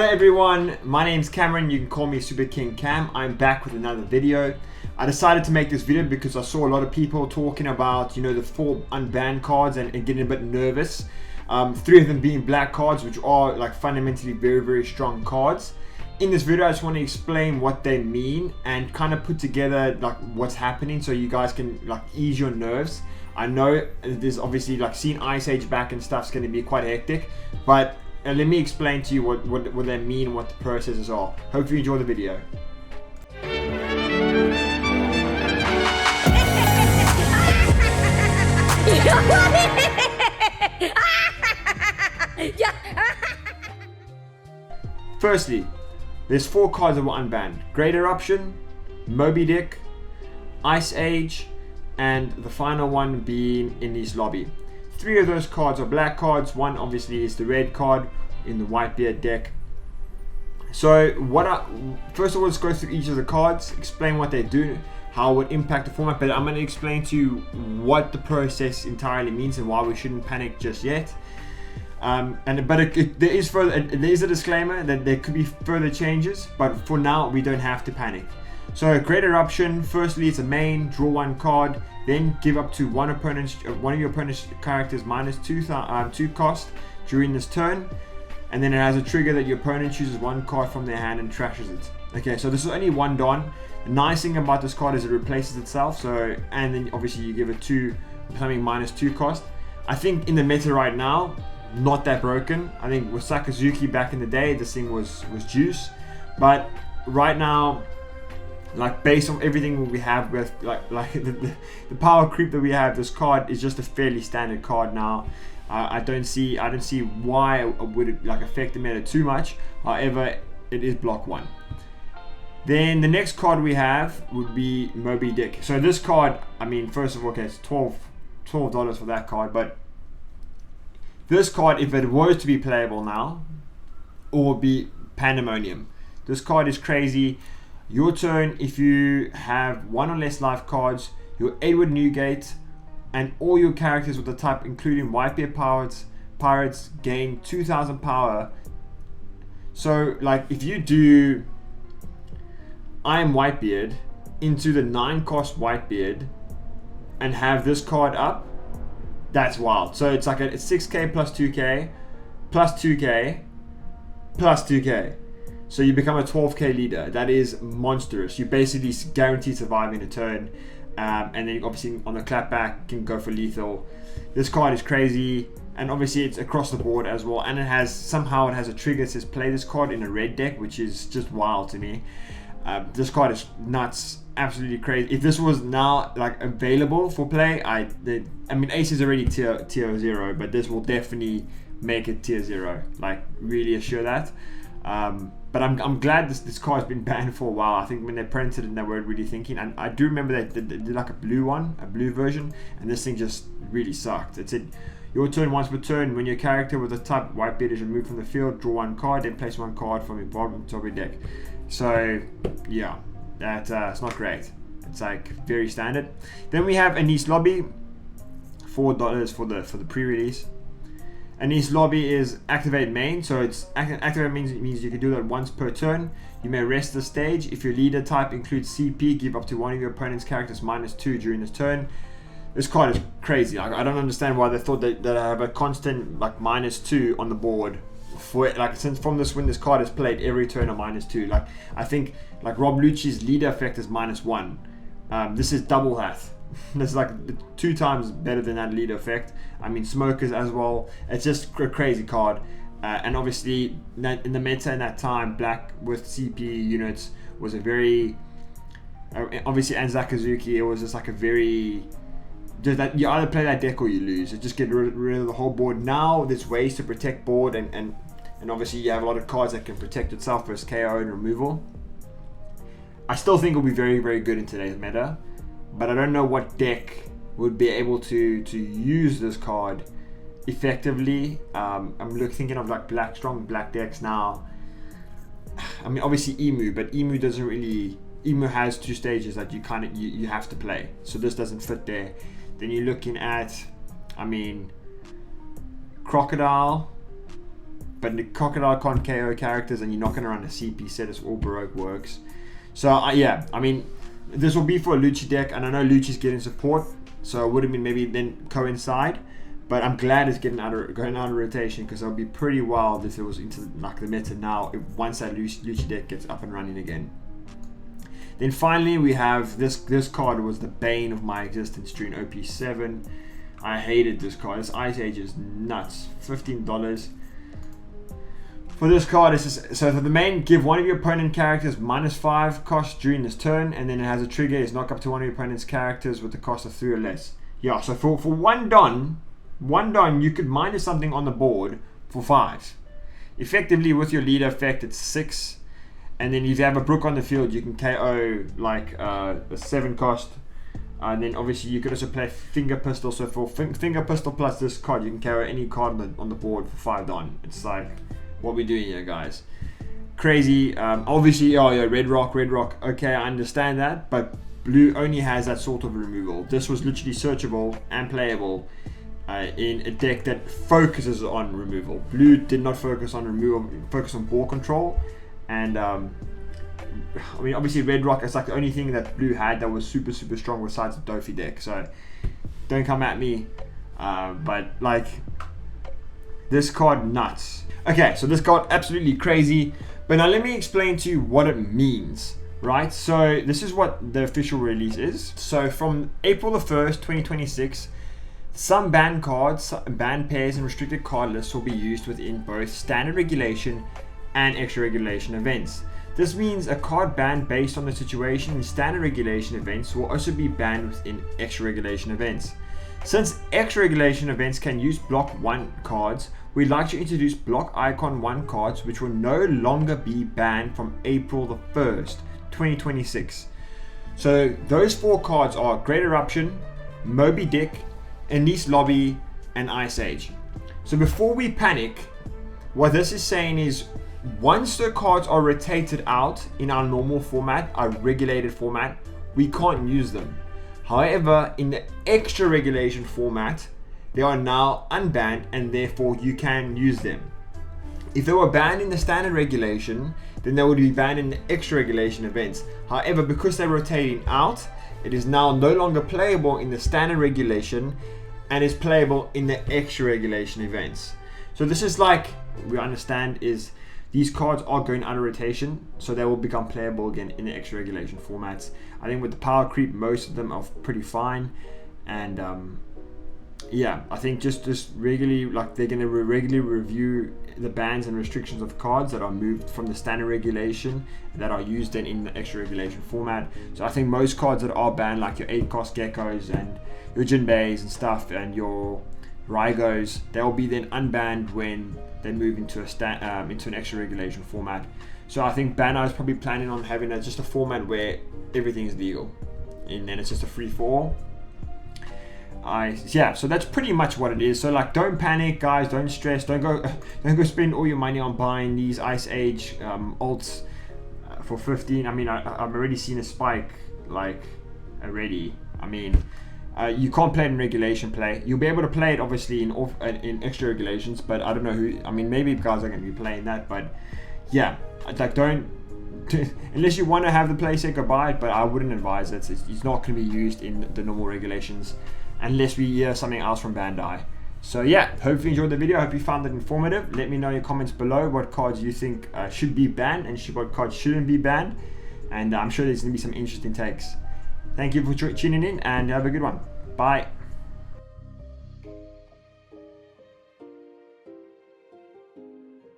Hello everyone, my name's Cameron. You can call me Super King Cam. I'm back with another video. I decided to make this video because I saw a lot of people talking about, the 4 unbanned cards and getting a bit nervous. 3 of them being black cards, which are like fundamentally very strong cards. In this video, I just want to explain what they mean and kind of put together like what's happening so you guys can like ease your nerves. I know there's obviously like seeing Ice Age back and stuff's going to be quite hectic, but let me explain to you what they mean and what the processes are. Hope you enjoy the video. Firstly, there's 4 cards that were unbanned: Great Eruption, Moby Dick, Ice Age, and the final one being in this lobby. 3 of those cards are black cards. One obviously is the red card in the Whitebeard deck. So first of all, let's go through each of the cards, explain what they do, how it would impact the format, but I'm going to explain to you what the process entirely means and why we shouldn't panic just yet. There is a disclaimer that there could be further changes, but for now we don't have to panic. So Great Eruption, firstly it's a main, draw 1 card, then give up to one of your opponent's characters minus 2 cost during this turn, and then it has a trigger that your opponent chooses 1 card from their hand and trashes it. Okay, so this is only 1 Don. The nice thing about this card is it replaces itself, and then obviously you give it something minus 2 cost. I think in the meta right now, not that broken. I think with Sakazuki back in the day, this thing was juice, but right now, like based on everything we have with like the power creep that we have, this card is just a fairly standard card now. I don't see why it would like affect the meta too much. However, it is block 1. Then the next card we have would be Moby Dick. So this card, I mean, first of all, okay, it's $12 for that card, but this card, if it was to be playable now, or be pandemonium. This card is crazy. Your turn, if you have 1 or less life cards, your Edward Newgate and all your characters with the type, including Whitebeard pirates, gain 2,000 power. So, like, if you do I am Whitebeard into the 9 cost Whitebeard and have this card up, that's wild. So it's like a 6k plus 2k plus 2k plus 2k. So you become a 12k leader. That is monstrous. You basically guarantee surviving a turn, and then obviously on the clapback can go for lethal. This card is crazy, and obviously it's across the board as well. And it has a trigger that says play this card in a red deck, which is just wild to me. This card is nuts, absolutely crazy. If this was now like available for play, I mean Ace is already tier 0, but this will definitely make it tier 0. Like really assure that. But I'm glad this card's been banned for a while. I think when they printed it, they weren't really thinking. And I do remember that they did like a blue version, and this thing just really sucked. It said, your turn once per turn, when your character with a type Whitebeard is removed from the field, draw 1 card, then place 1 card from your bottom top of your deck. So yeah, that it's not great. It's like very standard. Then we have Anise Lobby, $4 for the pre-release. Anise Lobby is activate main, so it's activate means you can do that once per turn. You may rest the stage. If your leader type includes CP, give up to one of your opponent's characters -2 during this turn. This card is crazy. I don't understand why they thought that I have a constant like -2 on the board for like since from when this card is played every turn a -2. Like I think like Rob Lucci's leader effect is -1. This is double that. It's like 2 times better than that leader effect. I mean smokers as well. It's just a crazy card, and obviously in the meta in that time, black with CP units was a very obviously, and Sakazuki, it was just like a very just that you either play that deck or you lose. It just get rid of the whole board. Now there's ways to protect board, and obviously you have a lot of cards that can protect itself versus KO and removal. I still think it'll be very good in today's meta, but I don't know what deck would be able to use this card effectively. I'm thinking of like strong black decks now. I mean obviously Emu, but Emu doesn't really. Emu has 2 stages that you have to play, so this doesn't fit there. Then you're looking at, I mean, Crocodile, but the Crocodile can't KO characters, and you're not going to run a CP set as all Baroque works. So yeah, I mean, this will be for a Lucci deck, and I know Lucci's getting support, so it would have been maybe then coincide. But I'm glad it's going out of rotation, because it would be pretty wild if it was into like the meta now, once that Lucci deck gets up and running again. Then finally we have this card was the bane of my existence during OP7. I hated this card. This Ice Age is nuts. $15 for this card. Is just, so for the main, give one of your opponent characters -5 cost during this turn, and then it has a trigger is knock up to one of your opponent's characters with the cost of 3 or less. Yeah, so for one Don you could minus something on the board for 5. Effectively with your leader effect it's 6, and then if you have a Brook on the field you can KO like a 7 cost. And then obviously you could also play Finger Pistol, so for Finger Pistol plus this card you can carry any card on the board for 5 Don. It's like, what we're doing here, guys. Crazy. Obviously, oh yeah, Red Rock, okay, I understand that, but blue only has that sort of removal. This was literally searchable and playable in a deck that focuses on removal. Blue did not focus on removal, focus on ball control, and I mean, obviously Red Rock is like the only thing that blue had that was super strong besides the Dofi deck, so don't come at me, but like, this card nuts. Okay, so this card absolutely crazy, but now let me explain to you what it means, right? So this is what the official release is. So from April the 1st 2026, some banned cards, banned pairs and restricted card lists will be used within both standard regulation and extra regulation events. This means a card banned based on the situation in standard regulation events will also be banned within extra regulation events. Since extra regulation events can use block 1 cards, we'd like to introduce block icon 1 cards which will no longer be banned from April the 1st 2026. So those 4 cards are Great Eruption, Moby Dick, Elise Lobby, and Ice Age. So before we panic, what this is saying is, once the cards are rotated out in our normal format, our regulated format, we can't use them. However, in the extra regulation format, they are now unbanned and therefore you can use them. If they were banned in the standard regulation, then they would be banned in the extra regulation events. However, because they're rotating out, it is now no longer playable in the standard regulation and is playable in the extra regulation events. So this is like, we understand is, these cards are going out of rotation, so they will become playable again in the extra regulation formats. I think with the power creep, most of them are pretty fine, and yeah, I think just regularly, like, they're going to regularly review the bans and restrictions of cards that are moved from the standard regulation that are used then in the extra regulation format. So I think most cards that are banned, like your 8-cost geckos and your Jinbeis and stuff, and your Rygos, they'll be then unbanned when they move into an extra regulation format. So I think Banner is probably planning on having just a format where everything is legal, and then it's just a free-for-all. Yeah, so that's pretty much what it is. So like, don't panic, guys. Don't stress. Don't go spend all your money on buying these Ice Age alts for 15. I mean, I've already seen a spike like already. I mean, you can't play it in regulation play. You'll be able to play it obviously in extra regulations, but I don't know who. I mean, maybe guys are going to be playing that, but yeah, like, don't unless you want to have the play set, go buy it, but I wouldn't advise it. It's not going to be used in the normal regulations unless we hear something else from Bandai. So yeah, hopefully you enjoyed the video. I hope you found it informative. Let me know in your comments below what cards you think should be banned and what cards shouldn't be banned, and I'm sure there's going to be some interesting takes. Thank you for tuning in, and have a good one. Bye.